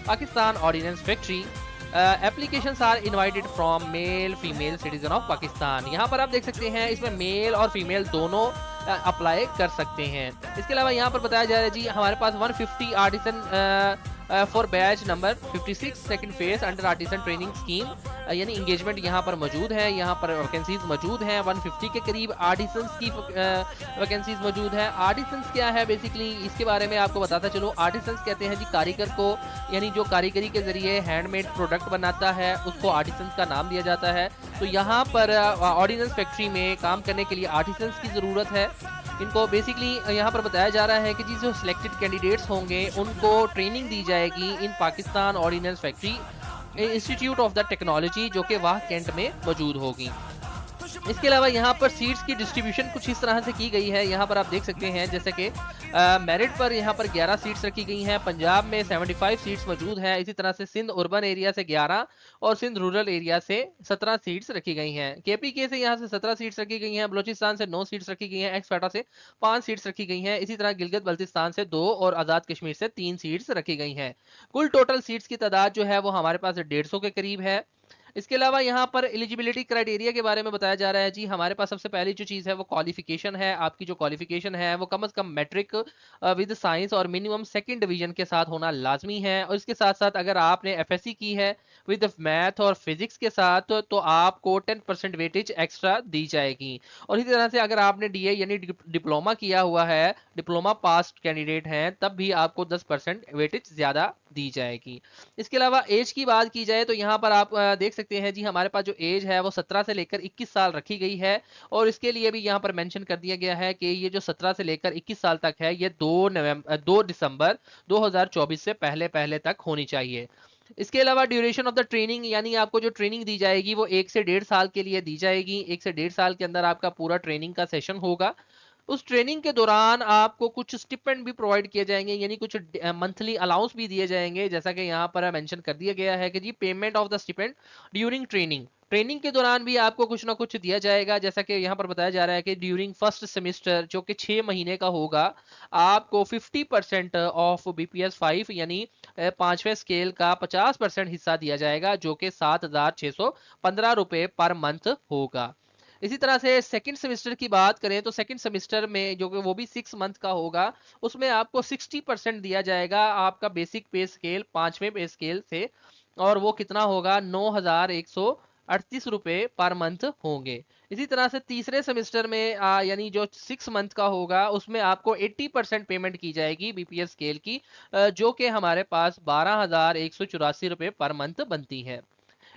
Pakistan Ordnance Factory. Applications are invited from male female citizen of Pakistan. यहाँ पर आप देख सकते हैं इसमें मेल और फीमेल दोनों अप्लाई कर सकते हैं। इसके अलावा यहाँ पर बताया जा रहा है जी हमारे पास 150 artisan for batch number 56 second phase under artisan training scheme, यानी इंगेजमेंट यहाँ पर मौजूद है। यहाँ पर वैकेंसीज मौजूद हैं 150 के करीब आर्टिसंस की वैकेंसीज मौजूद है। आर्टिसंस क्या है बेसिकली इसके बारे में आपको बताता चलो। आर्टिसंस कहते हैं जी कारीगर को, यानी जो कारीगरी के जरिए हैंडमेड प्रोडक्ट बनाता है उसको आर्टिसंस का नाम दिया जाता है। तो यहाँ पर ऑर्डिनेंस फैक्ट्री में काम करने के लिए आर्टिसंस की ज़रूरत है। इनको बेसिकली यहाँ पर बताया जा रहा है कि जी जो सिलेक्टेड कैंडिडेट्स होंगे उनको ट्रेनिंग दी जाएगी in Pakistan ordinance factory institute of the technology, जो कि वाह कैंट में मौजूद होगी। इसके अलावा यहाँ पर सीट्स की डिस्ट्रीब्यूशन कुछ इस तरह से की गई है। यहाँ पर आप देख सकते हैं जैसे कि मेरिट पर यहाँ पर 11 सीट्स रखी गई हैं। पंजाब में 75 सीट्स मौजूद हैं। इसी तरह से सिंध अर्बन एरिया से 11 और सिंध रूरल एरिया से 17 सीट्स रखी गई हैं। KPK से यहाँ से 17 सीट्स रखी गई हैं। बलोचिस्तान से 9 सीट्स रखी गई हैं। एक्स क्वेटा से 5 सीट्स रखी गई हैं। इसी तरह गिलगित बल्तिस्तान से 2 और आज़ाद कश्मीर से 3 सीट्स रखी गई हैं। कुल टोटल सीट्स की तादाद जो है वो हमारे पास 150 के करीब है। इसके अलावा यहाँ पर एलिजिबिलिटी क्राइटेरिया के बारे में बताया जा रहा है जी हमारे पास सबसे पहली जो चीज़ है वो क्वालिफिकेशन है। आपकी जो क्वालिफिकेशन है वो कम से कम मैट्रिक विद साइंस और मिनिमम सेकंड डिवीजन के साथ होना लाजमी है। और इसके साथ साथ अगर आपने FSC की है विद मैथ और फिजिक्स के साथ तो आपको 10% वेटेज एक्स्ट्रा दी जाएगी। और इसी तरह से अगर आपने DA यानी डिप्लोमा किया हुआ है, डिप्लोमा पास कैंडिडेट हैं, तब भी आपको 10% वेटेज ज़्यादा दी जाएगी। इसके अलावा एज की बात की जाए तो यहाँ पर आप देख सकते हैं जी हमारे पास जो एज है वो 17 से लेकर 21 साल रखी गई है। और इसके लिए भी यहाँ पर मेंशन कर दिया गया है कि ये जो 17 से लेकर 21 साल तक है ये 2 दिसंबर 2024 से पहले तक होनी चाहिए। इसके अलावा ड्यूरेशन ऑफ द ट्रेनिंग, यानी आपको जो ट्रेनिंग दी जाएगी वो 1 से 1.5 साल के लिए दी जाएगी। 1 से 1.5 साल के अंदर आपका पूरा ट्रेनिंग का सेशन होगा। उस ट्रेनिंग के दौरान आपको कुछ स्टिपेंड भी प्रोवाइड किए जाएंगे, यानी कुछ मंथली अलाउंस भी दिए जाएंगे। जैसा कि यहाँ पर मेंशन कर दिया गया है कि जी payment of the stipend during training, training के दौरान भी आपको कुछ ना कुछ दिया जाएगा। जैसा कि यहाँ पर बताया जा रहा है कि ड्यूरिंग फर्स्ट सेमेस्टर जो कि 6 महीने का होगा आपको 50% ऑफ BPS 5 यानी 5वें स्केल का 50% हिस्सा दिया जाएगा, जो कि 7,615 रुपये पर मंथ होगा। इसी तरह से सेकंड सेमेस्टर की बात करें तो सेकंड सेमेस्टर में जो कि वो भी 6 मंथ का होगा उसमें आपको 60% दिया जाएगा आपका बेसिक पे स्केल 5वें पे स्केल से, और वो कितना होगा 9,138 रुपये पर मंथ होंगे। इसी तरह से तीसरे सेमेस्टर में यानी जो 6 मंथ का होगा उसमें आपको 80% पेमेंट की जाएगी BPS स्केल की, जो कि हमारे पास 12,184 रुपये पर मंथ बनती है।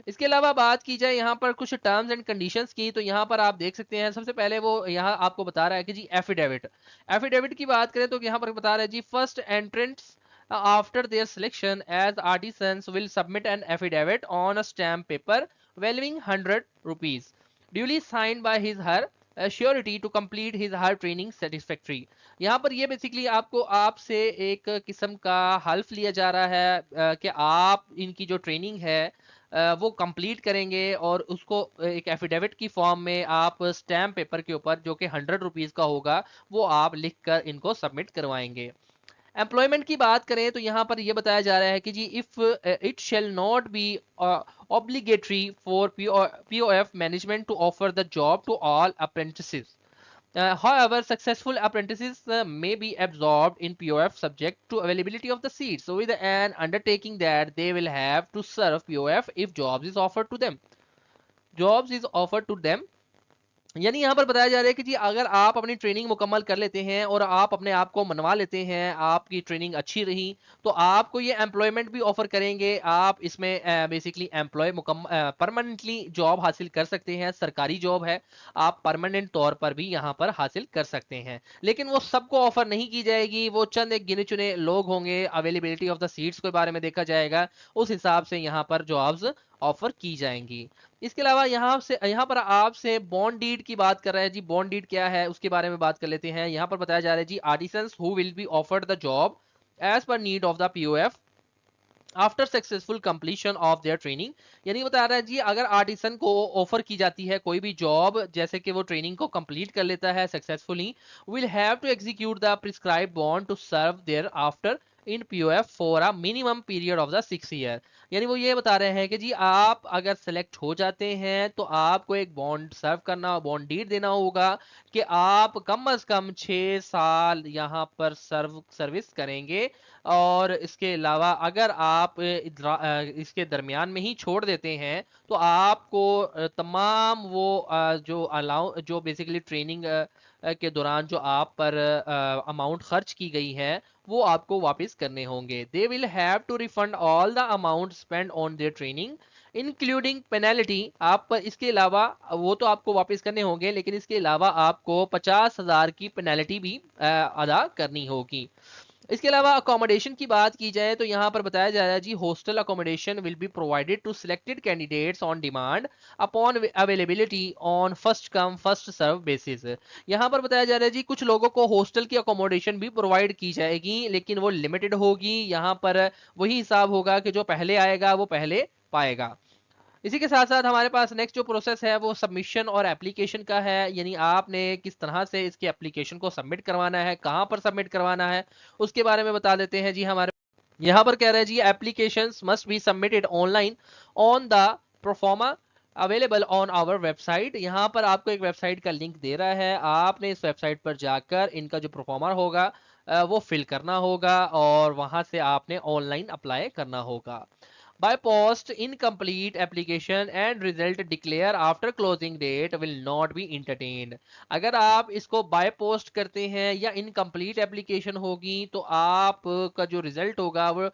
इसके अलावा बात की जाए यहाँ पर कुछ टर्म्स एंड कंडीशंस की, तो यहाँ पर आप देख सकते हैं सबसे पहले वो यहाँ आपको बता रहा है कि जी एफिडेविट की बात करें तो यहाँ पर बता रहा है जी first entrants after their selection as artisans will submit an affidavit on a stamp paper valuing 100 rupees duly signed by his her surety to complete his her training satisfactory. यहाँ पर ये बेसिकली आपको आपसे एक किस्म का हल्फ लिया जा रहा है कि आप इनकी जो ट्रेनिंग है वो कंप्लीट करेंगे और उसको एक एफिडेविट की फॉर्म में आप स्टैम्प पेपर के ऊपर जो कि 100 रुपीज़ का होगा वो आप लिख कर इनको सबमिट करवाएंगे। एम्प्लॉयमेंट की बात करें तो यहाँ पर यह बताया जा रहा है कि जी if it shall not be obligatory for POF management to offer the job to all apprentices. However, successful apprentices may be absorbed in POF subject to availability of the seats. So, with an undertaking that they will have to serve POF if jobs is offered to them. Jobs is offered to them. यानी यहाँ पर बताया जा रहा है कि जी अगर आप अपनी ट्रेनिंग मुकम्मल कर लेते हैं और आप अपने आप को मनवा लेते हैं, आपकी ट्रेनिंग अच्छी रही तो आपको ये एम्प्लॉयमेंट भी ऑफर करेंगे। आप इसमें बेसिकली एम्प्लॉय परमानेंटली जॉब हासिल कर सकते हैं, सरकारी जॉब है, आप परमानेंट तौर पर भी यहाँ पर हासिल कर सकते हैं। लेकिन वो सबको ऑफर नहीं की जाएगी, वो चंद एक गिने चुने लोग होंगे। अवेलेबिलिटी ऑफ द सीट्स के बारे में देखा जाएगा, उस हिसाब से यहाँ पर जॉब्स ऑफर की जाएंगी। इसके अलावा यहाँ पर आपसे बॉन्ड डीड की बात कर रहा है जी। बॉन्ड डीड क्या है उसके बारे में बात कर लेते हैं। यहाँ पर बताया जा रहा है जी artisans who will be offered the job as per need of the POF after successful completion of their training. यानी बता रहा है जी अगर आर्टिसन को ऑफर की जाती है कोई भी जॉब, जैसे कि वो ट्रेनिंग को कंप्लीट कर लेता है successfully, will have to execute the prescribe bond to serve thereafter in POF for a minimum period of the 6 year. यानी वो ये बता रहे हैं कि जी आप अगर सेलेक्ट हो जाते हैं तो आपको एक बॉन्ड सर्व करना, बॉन्ड डीड देना होगा कि आप कम से कम 6 साल यहाँ पर सर्विस करेंगे। और इसके अलावा अगर आप इसके दरमियान में ही छोड़ देते हैं तो आपको तमाम वो जो बेसिकली ट्रेनिंग के दौरान जो आप पर अमाउंट खर्च की गई है वो आपको वापस करने होंगे। They will have to refund all the amount spend on their training including penalty. आप पर इसके अलावा वो तो आपको वापस करने होंगे, लेकिन इसके अलावा आपको 50,000 की पेनल्टी भी अदा करनी होगी। इसके अलावा अकोमोडेशन की बात की जाए तो यहाँ पर बताया जा रहा है जी hostel accommodation will be provided to selected candidates on demand upon availability on first come first serve basis. यहाँ पर बताया जा रहा है जी कुछ लोगों को हॉस्टल की अकोमोडेशन भी प्रोवाइड की जाएगी, लेकिन वो लिमिटेड होगी। यहाँ पर वही हिसाब होगा कि जो पहले आएगा वो पहले पाएगा। इसी के साथ साथ हमारे पास नेक्स्ट जो प्रोसेस है वो सबमिशन और एप्लीकेशन का है। यानी आपने किस तरह से इसके एप्लीकेशन को सबमिट करवाना है, कहाँ पर सबमिट करवाना है, उसके बारे में बता देते हैं जी। हमारे यहाँ पर कह रहे हैं जी applications must be submitted online on the proforma available on our website. यहाँ पर आपको एक वेबसाइट का लिंक दे रहा है, आपने इस वेबसाइट पर जाकर इनका जो प्रोफॉर्मा होगा वो फिल करना होगा और वहां से आपने ऑनलाइन अप्लाई करना होगा। By post, incomplete application and result declare after closing date will not be entertained। अगर आप इसको बाय पोस्ट करते हैं या इनकम्प्लीट एप्लीकेशन होगी तो आप का जो रिजल्ट होगा वो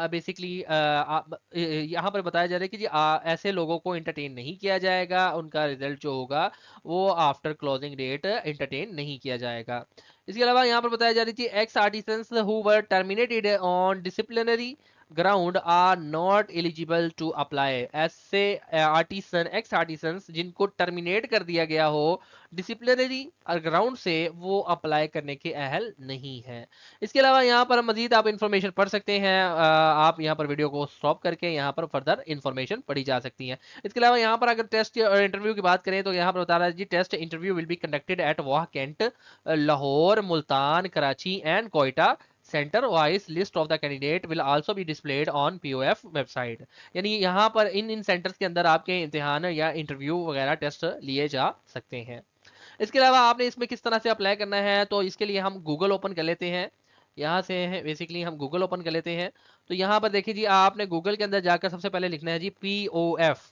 बेसिकली यहाँ पर बताया जा रहा है कि जी ऐसे लोगों को इंटरटेन नहीं किया जाएगा, उनका रिजल्ट जो होगा वो आफ्टर क्लोजिंग डेट इंटरटेन नहीं किया जाएगा। इसके अलावा यहाँ पर बताया जा रही थी ex artisans who were terminated on disciplinary ground are not eligible to apply. ऐसे आर्टिसन एक्स आर्टिसंस जिनको टर्मिनेट कर दिया गया हो डिसिप्लिनरी ग्राउंड से वो अप्लाई करने के अहल नहीं है। इसके अलावा यहाँ पर मजीद आप इंफॉर्मेशन पढ़ सकते हैं, आप यहाँ पर वीडियो को स्टॉप करके यहाँ पर फर्दर इंफॉर्मेशन पढ़ी जा सकती है। इसके अलावा यहाँ पर अगर टेस्ट और इंटरव्यू की बात करें तो यहाँ पर बता रहा है जी test interview will be conducted at Wah cantt, Lahore, Multan, Karachi and Quetta. Centre wise list of the candidate will also be displayed on POF website. यानी यहाँ पर इन सेंटर्स के अंदर आपके इम्तिहान या इंटरव्यू वगैरह टेस्ट लिए जा सकते हैं। इसके अलावा आपने इसमें किस तरह से अप्लाई करना है तो इसके लिए हम गूगल ओपन कर लेते हैं। यहाँ से बेसिकली हम गूगल ओपन कर लेते हैं। तो यहाँ पर देखिए जी आपने गूगल के अंदर जाकर सबसे पहले लिखना है जी POF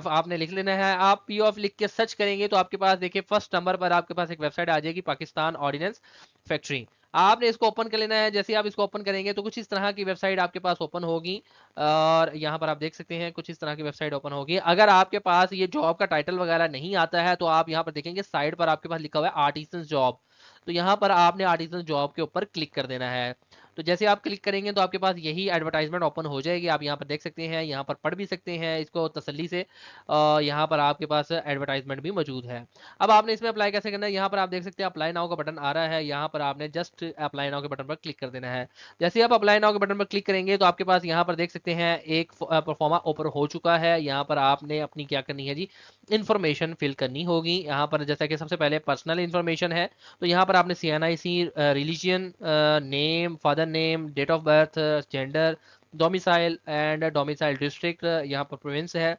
आपने लिख लेना है। आप POF लिख के सर्च करेंगे तो आपके पास देखिए फर्स्ट नंबर पर आपके पास एक वेबसाइट आ जाएगी, पाकिस्तान ऑर्डिनेंस फैक्ट्री। आपने इसको ओपन कर लेना है। जैसे आप इसको ओपन करेंगे तो कुछ इस तरह की वेबसाइट आपके पास ओपन होगी और यहाँ पर आप देख सकते हैं कुछ इस तरह की वेबसाइट ओपन होगी। अगर आपके पास ये जॉब का टाइटल वगैरह नहीं आता है तो आप यहाँ पर देखेंगे साइड पर आपके पास लिखा हुआ है आर्टिसन जॉब। तो यहाँ पर आपने आर्टिसन जॉब के ऊपर क्लिक कर देना है। तो जैसे आप क्लिक करेंगे तो आपके पास यही एडवर्टाइजमेंट ओपन हो जाएगी। आप यहाँ पर देख सकते हैं, यहाँ पर पढ़ भी सकते हैं इसको तसल्ली से। यहाँ पर आपके पास एडवर्टाइजमेंट भी मौजूद है। अब आपने इसमें अप्लाई कैसे करना है, यहाँ पर आप देख सकते हैं अप्लाई नाउ का बटन आ रहा है। यहाँ पर आपने जस्ट अप्लाई नाउ के बटन पर क्लिक कर देना है। जैसे आप अप्लाई नाउ के बटन पर क्लिक करेंगे तो आपके पास यहाँ पर देख सकते हैं एक परफॉर्मा ओपन हो चुका है। यहाँ पर आपने अपनी क्या करनी है जी, इन्फॉर्मेशन फिल करनी होगी। यहाँ पर जैसा कि सबसे पहले पर्सनल इन्फॉर्मेशन है तो यहाँ पर आपने CNIC, religion, name, father name, date of birth, gender, domicile and domicile district, यहाँ पर प्रोविंस है।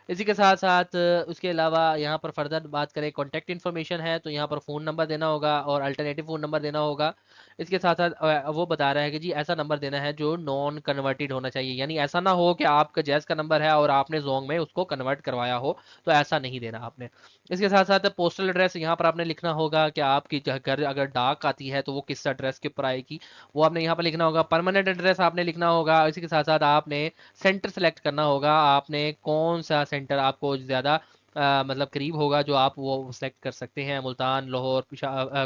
इसी के साथ साथ उसके अलावा यहाँ पर फर्दर बात करें कॉन्टैक्ट इन्फॉर्मेशन है तो यहाँ पर फ़ोन नंबर देना होगा और अल्टरनेटिव फ़ोन नंबर देना होगा। इसके साथ साथ वो बता रहा है कि जी ऐसा नंबर देना है जो नॉन कन्वर्टेड होना चाहिए। यानी ऐसा ना हो कि आपका जैज़ का नंबर है और आपने जोंग में उसको कन्वर्ट करवाया हो, तो ऐसा नहीं देना आपने। इसके साथ साथ पोस्टल एड्रेस यहाँ पर आपने लिखना होगा कि आपकी घर अगर डाक आती है तो वो किस एड्रेस के ऊपर आएगी, वो आपने यहाँ पर लिखना होगा। परमानेंट एड्रेस आपने लिखना होगा। इसी के साथ साथ आपने सेंटर सेलेक्ट करना होगा, आपने कौन सा सेंटर आपको ज़्यादा मतलब करीब होगा जो आप वो सिलेक्ट कर सकते हैं। मुल्तान, लाहौर,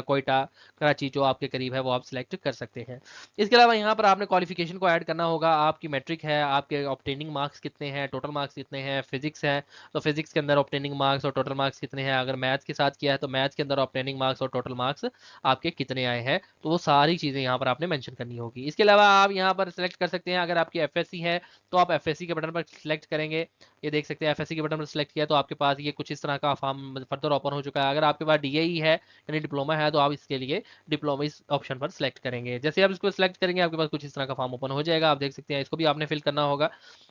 कोयटा, कराची जो आपके करीब है वो आप सिलेक्ट कर सकते हैं। इसके अलावा यहाँ पर आपने क्वालिफिकेशन को ऐड करना होगा। आपकी मैट्रिक है, आपके ऑब्टेनिंग मार्क्स कितने हैं, टोटल मार्क्स कितने हैं। फिजिक्स है तो फिजिक्स के अंदर ऑब्टेनिंग मार्क्स और टोटल मार्क्स कितने हैं। अगर मैथ्स के साथ किया है तो मैथ्स के अंदर ऑब्टेनिंग मार्क्स और टोटल मार्क्स आपके कितने आए हैं, तो वो सारी चीज़ें यहाँ पर आपने मेंशन करनी होगी। इसके अलावा आप यहाँ पर सिलेक्ट कर सकते हैं अगर आपकी FSC है तो आप FSC के बटन पर सिलेक्ट करेंगे। ये देख सकते हैं FSC के बटन पर सिलेक्ट किया तो आपके पास ये कुछ इस तरह का फॉर्म फर्दर ओपन हो चुका है। अगर आपके पास डीएई है यानी डिप्लोमा है तो आप इसके लिए डिप्लोमा इस ऑप्शन पर सिलेक्ट करेंगे। जैसे आप इसको सिलेक्ट करेंगे आपके पास कुछ इस तरह का फॉर्म ओपन हो जाएगा। आप देख सकते हैं इसको भी आपने फिल करना होगा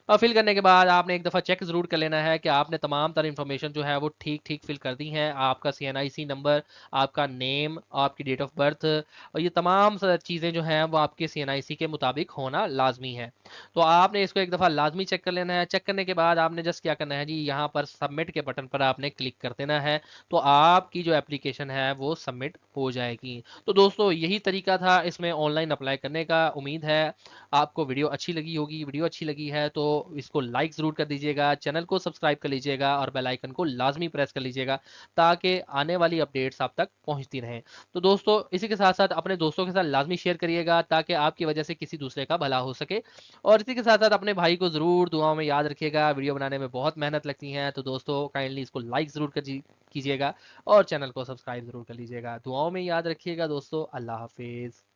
और फिल करने के बाद आपने एक दफ़ा चेक ज़रूर कर लेना है कि आपने तमाम तरह इन्फॉर्मेशन जो है वो ठीक ठीक फिल कर दी है। आपका CNIC नंबर, आपका नेम, आपकी डेट ऑफ बर्थ और ये तमाम चीज़ें जो हैं वो आपके CNIC के मुताबिक होना लाजमी है। तो आपने इसको एक दफ़ा लाजमी चेक कर लेना है। चेक करने के बाद आपने जस्ट क्या करना है जी, यहाँ पर सबमिट के बटन पर आपने क्लिक कर देना है तो आपकी जो एप्लीकेशन है वो सबमिट हो जाएगी। तो दोस्तों यही तरीका था इसमें ऑनलाइन अप्लाई करने का। उम्मीद है आपको वीडियो अच्छी लगी होगी। वीडियो अच्छी लगी है तो इसको लाइक ज़रूर कर दीजिएगा, चैनल को सब्सक्राइब कर लीजिएगा और बेल आइकन को लाजमी प्रेस कर लीजिएगा ताकि आने वाली अपडेट्स आप तक पहुंचती रहें। तो दोस्तों इसी के साथ साथ अपने दोस्तों के साथ लाजमी शेयर करिएगा ताकि आपकी वजह से किसी दूसरे का भला हो सके। और इसी के साथ साथ अपने भाई को ज़रूर दुआओं में याद रखिएगा। वीडियो बनाने में बहुत मेहनत लगती है तो दोस्तों काइंडली इसको लाइक ज़रूर कीजिएगा और चैनल को सब्सक्राइब ज़रूर कर लीजिएगा। दुआओं में याद रखिएगा दोस्तों। अल्लाह हाफिज़।